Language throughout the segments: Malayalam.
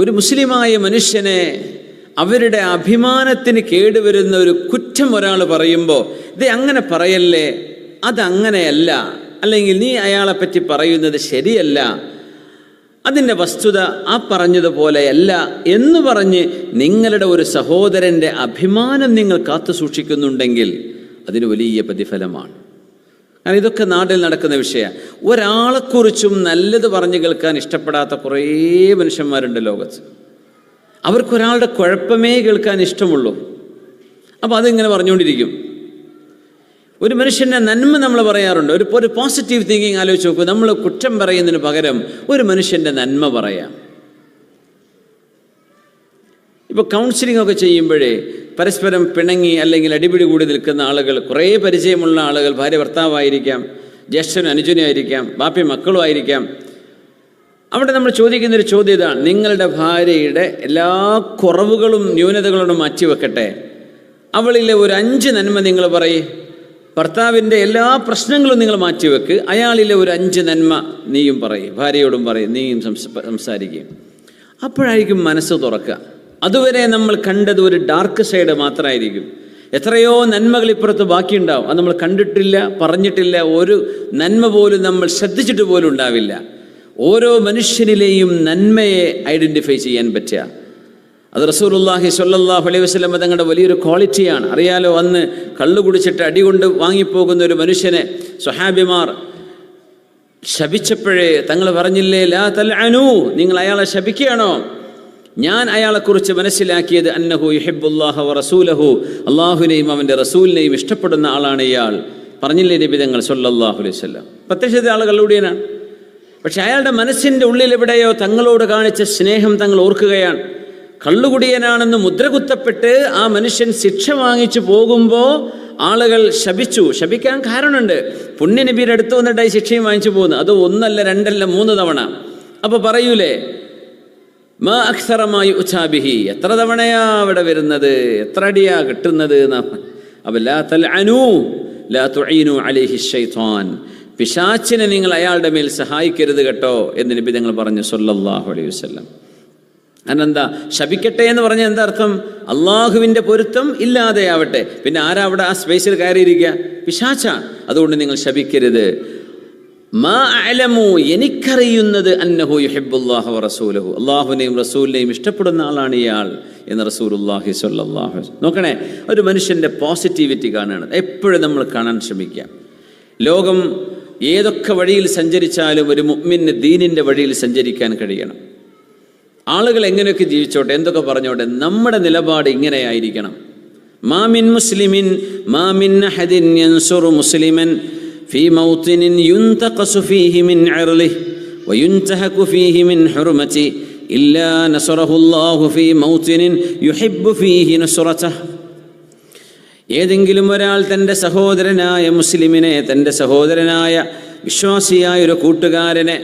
ഒരു മുസ്ലിമായ മനുഷ്യനെ അവരുടെ അഭിമാനത്തിന് കേടുവരുന്ന ഒരു കുറ്റം ഒരാൾ പറയുമ്പോൾ, ഇത് അങ്ങനെ പറയല്ലേ, അതങ്ങനെയല്ല, അല്ലെങ്കിൽ നീ അയാളെപ്പറ്റി പറയുന്നത് ശരിയല്ല, അതിൻ്റെ വസ്തുത ആ പറഞ്ഞതുപോലെയല്ല എന്ന് പറഞ്ഞ് നിങ്ങളുടെ ഒരു സഹോദരൻ്റെ അഭിമാനം നിങ്ങൾ കാത്തു സൂക്ഷിക്കുന്നുണ്ടെങ്കിൽ അതിന് വലിയ പ്രതിഫലമാണ്. കാരണം ഇതൊക്കെ നാട്ടിൽ നടക്കുന്ന വിഷയമാണ്. ഒരാളെക്കുറിച്ചും നല്ലത് പറഞ്ഞു കേൾക്കാൻ ഇഷ്ടപ്പെടാത്ത കുറേ മനുഷ്യന്മാരുണ്ട് ലോകത്ത്. അവർക്കൊരാളുടെ കുഴപ്പമേ കേൾക്കാൻ ഇഷ്ടമുള്ളൂ. അപ്പോൾ അതിങ്ങനെ പറഞ്ഞുകൊണ്ടിരിക്കും. ഒരു മനുഷ്യൻ്റെ നന്മ നമ്മൾ പറയാറുണ്ട്. ഒരു പോസിറ്റീവ് തിങ്കിങ് ആലോചിച്ച് നോക്കൂ. നമ്മൾ കുറ്റം പറയുന്നതിന് പകരം ഒരു മനുഷ്യൻ്റെ നന്മ പറയാം. ഇപ്പോൾ കൗൺസിലിംഗ് ഒക്കെ ചെയ്യുമ്പോഴേ പരസ്പരം പിണങ്ങി അല്ലെങ്കിൽ അടിപിടി കൂടി നിൽക്കുന്ന ആളുകൾ, കുറേ പരിചയമുള്ള ആളുകൾ, ഭാര്യ ഭർത്താവായിരിക്കാം, ജ്യേഷ്ഠനും അനുജനുമായിരിക്കാം, ബാപ്പി മക്കളും ആയിരിക്കാം. അവിടെ നമ്മൾ ചോദിക്കുന്നൊരു ചോദ്യം ഇതാണ്: നിങ്ങളുടെ ഭാര്യയുടെ എല്ലാ കുറവുകളും ന്യൂനതകളും മാറ്റിവെക്കട്ടെ, അവളിലെ ഒരു 5 നന്മ നിങ്ങൾ പറയും. ഭർത്താവിൻ്റെ എല്ലാ പ്രശ്നങ്ങളും നിങ്ങൾ മാറ്റിവെക്ക്, അയാളിലെ ഒരു 5 നന്മ നീയും പറയും, ഭാര്യയോടും പറയും, നീയും സംസാരിക്കുകയും. അപ്പോഴായിരിക്കും മനസ്സ് തുറക്കുക. അതുവരെ നമ്മൾ കണ്ടത് ഒരു ഡാർക്ക് സൈഡ് മാത്രമായിരിക്കും. എത്രയോ നന്മകൾ ഇപ്പുറത്ത് ബാക്കിയുണ്ടാവും. അത് നമ്മൾ കണ്ടിട്ടില്ല, പറഞ്ഞിട്ടില്ല, ഒരു നന്മ പോലും നമ്മൾ ശ്രദ്ധിച്ചിട്ട് പോലും ഉണ്ടാവില്ല. ഓരോ മനുഷ്യനിലെയും നന്മയെ ഐഡൻറ്റിഫൈ ചെയ്യാൻ പറ്റുക, അത് റസൂലുള്ളാഹി സ്വല്ലല്ലാഹു അലൈഹി വസല്ലം തങ്ങളുടെ വലിയൊരു ക്വാളിറ്റിയാണ്. അറിയാലോ, അന്ന് കള്ളു കുടിച്ചിട്ട് അടികൊണ്ട് വാങ്ങിപ്പോകുന്ന ഒരു മനുഷ്യനെ സ്വഹാബിമാർ ശപിച്ചപ്പോഴേ തങ്ങൾ പറഞ്ഞില്ലേ, ലാ തൽഅനൂ, നിങ്ങൾ അയാളെ ശപിക്കുകയാണോ? ഞാൻ അയാളെക്കുറിച്ച് മനസ്സിലാക്കിയത് അന്നഹു യുഹിബ്ബുല്ലാഹ വ റസൂലഹു, അള്ളാഹുവിനെയും അവൻ്റെ റസൂലിനെയും ഇഷ്ടപ്പെടുന്ന ആളാണ് ഇയാൾ. പറഞ്ഞില്ലേ നബി തങ്ങൾ സ്വല്ലല്ലാഹു അലൈഹി വസല്ലം. പ്രത്യക്ഷത്തിൽ ആൾ കള്ളുകൂടിയനാണ്. പക്ഷെ അയാളുടെ മനസ്സിൻ്റെ ഉള്ളിൽ എവിടെയോ തങ്ങളോട് കാണിച്ച സ്നേഹം തങ്ങൾ ഓർക്കുകയാണ്. കള്ളുകുടിയനാണെന്ന് മുദ്രകുത്തപ്പെട്ട് ആ മനുഷ്യൻ ശിക്ഷ വാങ്ങിച്ചു പോകുമ്പോൾ ആളുകൾ ശപിക്കാൻ കാരണമുണ്ട്. പുണ്യനബിയുടെ അടുത്ത് വന്നിട്ടായി ശിക്ഷയും വാങ്ങിച്ചു പോകുന്നു. അത് 1 അല്ല 2 അല്ല 3 തവണ. അപ്പോൾ പറയൂലേ, മാ അക്സറമായി ഉച്ചാബിഹി, എത്ര തവണയാ അവിടെ വരുന്നത്, എത്ര അടിയാ കിട്ടുന്നത്. അപ്പോൾ ലാ തൽഅനൂ ലാ തുഈനു അലൈഹി ശൈത്വാൻ, പിശാചിനെ നിങ്ങൾ അയാളുടെ മേൽ സഹായിക്കരുത് കേട്ടോ എന്ന് നബി തങ്ങൾ പറഞ്ഞു സ്വല്ലല്ലാഹു അലൈഹി വസല്ലം. അതെന്താ ശപിക്കട്ടെ എന്ന് പറഞ്ഞാൽ എന്താ അർത്ഥം? അള്ളാഹുവിൻ്റെ പൊരുത്തം ഇല്ലാതെയാവട്ടെ. പിന്നെ ആരാ അവിടെ ആ സ്പേസിൽ കയറിയിരിക്കുക? പിശാചാണ്. അതുകൊണ്ട് നിങ്ങൾ ശപിക്കരുത്. മാ അഅലമു, എനിക്കറിയുന്നത് അന്നഹു യുഹിബ്ബുല്ലാഹ വ റസൂലഹു, അള്ളാഹുവിനെയും റസൂലിനെയും ഇഷ്ടപ്പെടുന്ന ആളാണ് ഇയാൾ എന്ന് റസൂലുള്ളാഹി സ്വല്ലല്ലാഹു അലൈഹി വസല്ലം. നോക്കണേ, ഒരു മനുഷ്യൻ്റെ പോസിറ്റിവിറ്റി കാണുകയാണ് എപ്പോഴും നമ്മൾ കാണാൻ ശ്രമിക്കുക. ലോകം ഏതൊക്കെ വഴിയിൽ സഞ്ചരിച്ചാലും ഒരു മുഅ്മിന് ദീനിൻ്റെ വഴിയിൽ സഞ്ചരിക്കാൻ കഴിയണം. ആളുകൾ എങ്ങനെയൊക്കെ ജീവിച്ചോട്ടെ, എന്തൊക്കെ പറഞ്ഞോട്ടെ, നമ്മുടെ നിലപാട് ഇങ്ങനെയായിരിക്കണം. മാ മിൻ മുസ്ലിമിൻ മാ മിൻ അഹദിൻ യൻസുറു മുസ്ലിമൻ ഫീ മൗതിനിൻ യുൻതഖസു ഫീഹി മിൻ ഇർലിഹി വയുൻതഹകു ഫീഹി മിൻ ഹുർമതി ഇല്ലാ നസറഹുല്ലാഹു ഫീ മൗതിനിൻ യുഹിബ്ബു ഫീഹി നസ്റതഹു. ഏതെങ്കിലും ഒരാൾ തൻ്റെ സഹോദരനായ മുസ്ലിമിനെ, തൻ്റെ സഹോദരനായ വിശ്വാസിയായ ഒരു കൂട്ടുകാരനെ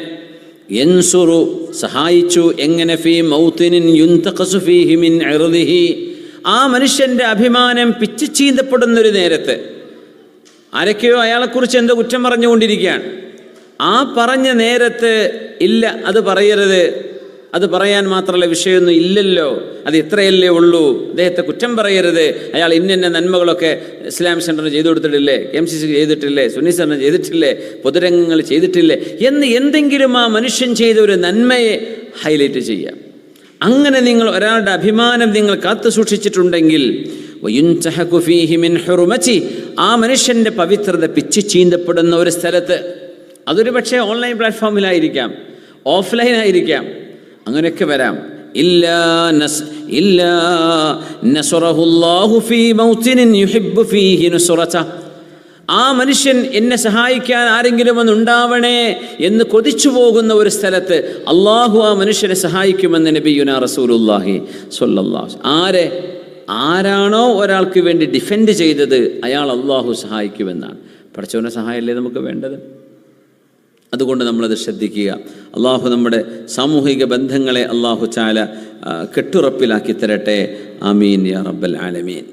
യൻസുറു സഹായിച്ചു. എങ്ങനെ? ഫീ മൗതിനിൻ യുൻതഖസു ഫീഹി മിൻ ഇർദിഹി, ആ മനുഷ്യൻ്റെ അഭിമാനം പിച്ചു ചീന്തപ്പെടുന്നൊരു നേരത്ത് ആരൊക്കെയോ അയാളെക്കുറിച്ച് എന്തോ കുറ്റം പറഞ്ഞുകൊണ്ടിരിക്കുകയാണ്. ആ പറഞ്ഞ നേരത്ത് ഇല്ല, അത് പറയരുത്, അത് പറയാൻ മാത്രമല്ല വിഷയമൊന്നും ഇല്ലല്ലോ, അത് ഇത്രയല്ലേ ഉള്ളൂ, അദ്ദേഹത്തെ കുറ്റം പറയരുത്, അയാൾ ഇന്ന നന്മകളൊക്കെ ഇസ്ലാമിക് സെൻ്ററിന് ചെയ്തു കൊടുത്തിട്ടില്ലേ, MCC ചെയ്തിട്ടില്ലേ, സുന്നി സെൻ്ററിന് ചെയ്തിട്ടില്ലേ, പൊതുരംഗങ്ങൾ ചെയ്തിട്ടില്ലേ എന്ന് എന്തെങ്കിലും ആ മനുഷ്യൻ ചെയ്ത ഒരു നന്മയെ ഹൈലൈറ്റ് ചെയ്യാം. അങ്ങനെ നിങ്ങൾ ഒരാളുടെ അഭിമാനം നിങ്ങൾ കാത്തു സൂക്ഷിച്ചിട്ടുണ്ടെങ്കിൽ ആ മനുഷ്യൻ്റെ പവിത്രത പിച്ചു ചീന്തപ്പെടുന്ന ഒരു സ്ഥലത്ത്, അതൊരു പക്ഷേ ഓൺലൈൻ പ്ലാറ്റ്ഫോമിലായിരിക്കാം, ഓഫ്ലൈനായിരിക്കാം, അങ്ങനെയൊക്കെ വരാം. ആ മനുഷ്യൻ എന്നെ സഹായിക്കാൻ ആരെങ്കിലും ഒന്നുണ്ടാവണേ എന്ന് കൊതിച്ചു പോകുന്ന ഒരു സ്ഥലത്ത് അള്ളാഹു ആ മനുഷ്യനെ സഹായിക്കുമെന്ന് നബിയുനാ റസൂലുള്ളാഹി സ്വല്ലല്ലാഹു അലൈഹി വസല്ലം. ആരാണോ ഒരാൾക്ക് വേണ്ടി ഡിഫെൻഡ് ചെയ്തത് അയാൾ അള്ളാഹു സഹായിക്കുമെന്നാണ്. പഠിച്ചവൻ്റെ സഹായമല്ലേ നമുക്ക് വേണ്ടത്. അതുകൊണ്ട് നമ്മളത് ശ്രദ്ധിക്കുക. അള്ളാഹു നമ്മുടെ സാമൂഹിക ബന്ധങ്ങളെ അള്ളാഹു തആല കെട്ടുറപ്പിലാക്കി തരട്ടെ. ആമീൻ യാ റബ്ബൽ ആലമീൻ.